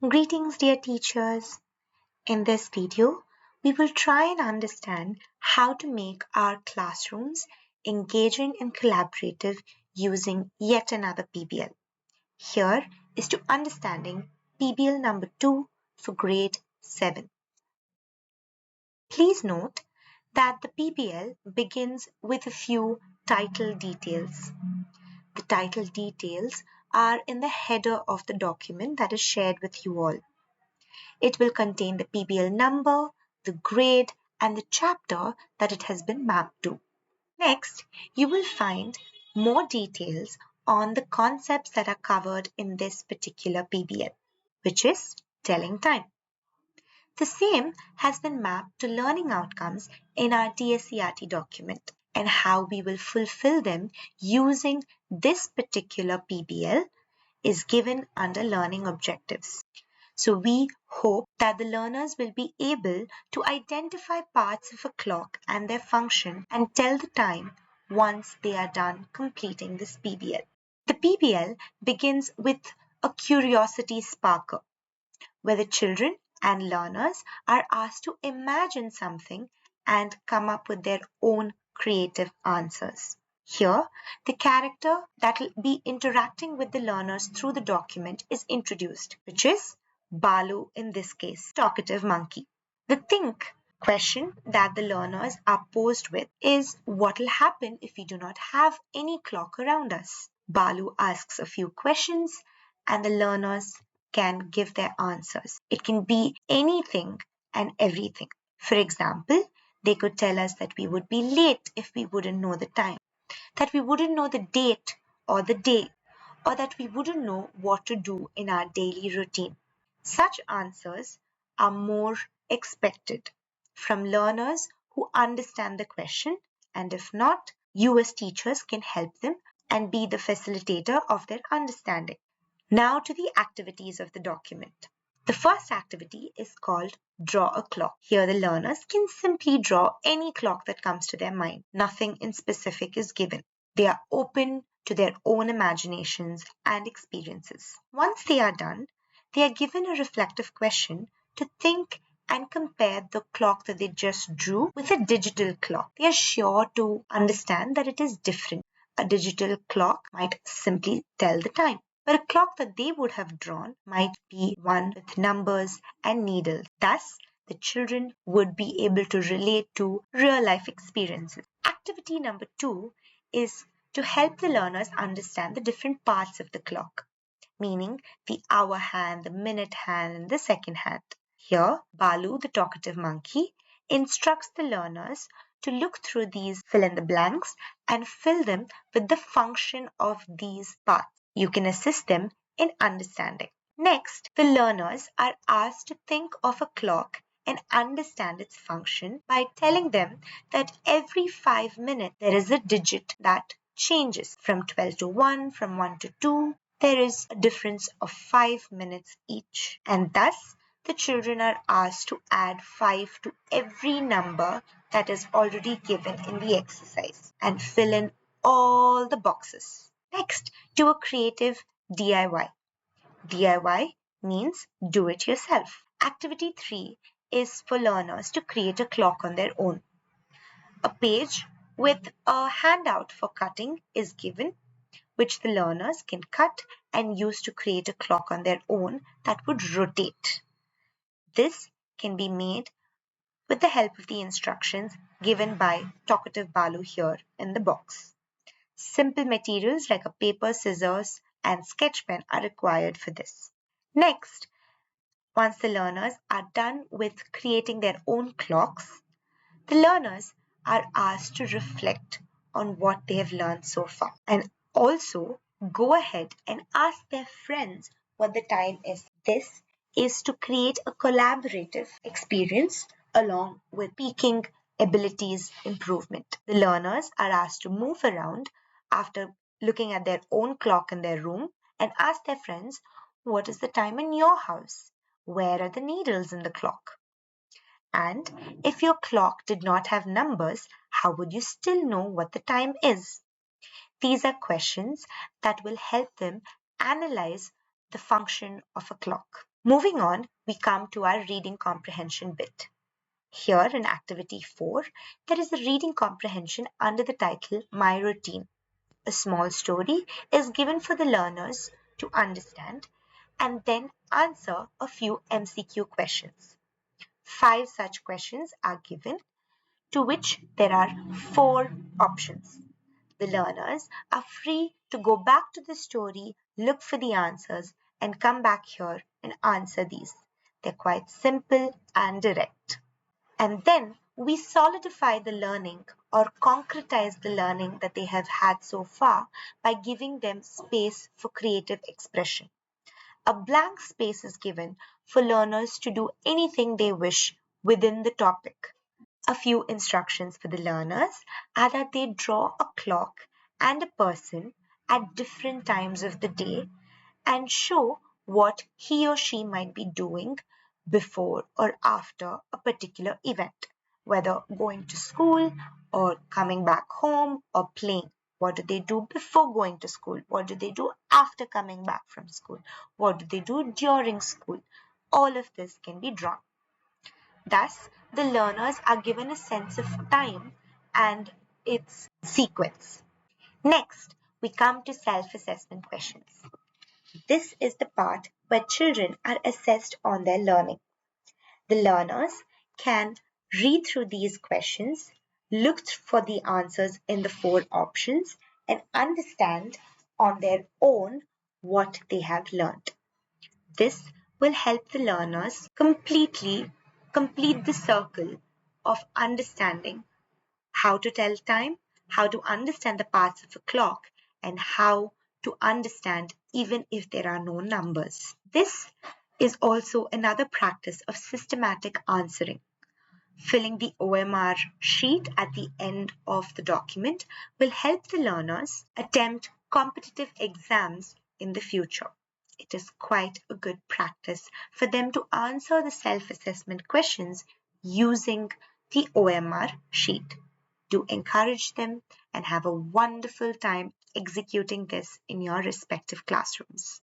Greetings, dear teachers. In this video, we will try and understand how to make our classrooms engaging and collaborative using yet another PBL. Here is to understanding PBL number 2 for grade 7. Please note that the PBL begins with a few title details. The title details are in the header of the document that is shared with you all. It will contain the PBL number, the grade, and the chapter that it has been mapped to. Next, you will find more details on the concepts that are covered in this particular PBL, which is telling time. The same has been mapped to learning outcomes in our DSCRT document, and how we will fulfill them using this particular PBL is given under learning objectives. So we hope that the learners will be able to identify parts of a clock and their function and tell the time once they are done completing this PBL. The PBL begins with a curiosity sparker, where the children and learners are asked to imagine something and come up with their own creative answers. Here, the character that will be interacting with the learners through the document is introduced, which is Balu in this case, talkative monkey. The think question that the learners are posed with is what will happen if we do not have any clock around us? Balu asks a few questions and the learners can give their answers. It can be anything and everything. For example, they could tell us that we would be late if we wouldn't know the time, that we wouldn't know the date or the day, or that we wouldn't know what to do in our daily routine. Such answers are more expected from learners who understand the question, and if not, you as teachers can help them and be the facilitator of their understanding. Now to the activities of the document. The first activity is called Draw a Clock. Here the learners can simply draw any clock that comes to their mind. Nothing in specific is given. They are open to their own imaginations and experiences. Once they are done, they are given a reflective question to think and compare the clock that they just drew with a digital clock. They are sure to understand that it is different. A digital clock might simply tell the time, but a clock that they would have drawn might be one with numbers and needles. Thus, the children would be able to relate to real life experiences. Activity number 2 is to help the learners understand the different parts of the clock, meaning the hour hand, the minute hand, and the second hand. Here, Balu, the talkative monkey, instructs the learners to look through these fill in the blanks and fill them with the function of these parts. You can assist them in understanding. Next, the learners are asked to think of a clock and understand its function by telling them that every 5 minutes there is a digit that changes from 12 to 1, from 1 to 2. There is a difference of 5 minutes each, and thus the children are asked to add 5 to every number that is already given in the exercise and fill in all the boxes. Next, do a creative DIY. DIY means do it yourself. Activity 3 is for learners to create a clock on their own. A page with a handout for cutting is given, which the learners can cut and use to create a clock on their own that would rotate. This can be made with the help of the instructions given by Talkative Balu here in the box. Simple materials like a paper, scissors, and sketch pen are required for this. Next, once the learners are done with creating their own clocks, the learners are asked to reflect on what they have learned so far and also go ahead and ask their friends what the time is. This is to create a collaborative experience along with peaking abilities improvement. The learners are asked to move around after looking at their own clock in their room and ask their friends, what is the time in your house? Where are the needles in the clock? And if your clock did not have numbers, how would you still know what the time is? These are questions that will help them analyze the function of a clock. Moving on, we come to our reading comprehension bit. Here in activity 4, there is a reading comprehension under the title My Routine. A small story is given for the learners to understand and then answer a few MCQ questions. 5 such questions are given, to which there are 4 options. The learners are free to go back to the story, look for the answers, and come back here and answer these. They're quite simple and direct. And then we solidify the learning or concretize the learning that they have had so far by giving them space for creative expression. A blank space is given for learners to do anything they wish within the topic. A few instructions for the learners are that they draw a clock and a person at different times of the day and show what he or she might be doing before or after a particular event, whether going to school or coming back home or playing. What do they do before going to school? What do they do after coming back from school? What do they do during school? All of this can be drawn. Thus, the learners are given a sense of time and its sequence. Next, we come to self-assessment questions. This is the part where children are assessed on their learning. The learners can read through these questions, look for the answers in the 4 options, and understand on their own what they have learned. This will help the learners completely complete the circle of understanding how to tell time, how to understand the parts of a clock, and how to understand even if there are no numbers. This is also another practice of systematic answering. Filling the OMR sheet at the end of the document will help the learners attempt competitive exams in the future. It is quite a good practice for them to answer the self-assessment questions using the OMR sheet. Do encourage them and have a wonderful time executing this in your respective classrooms.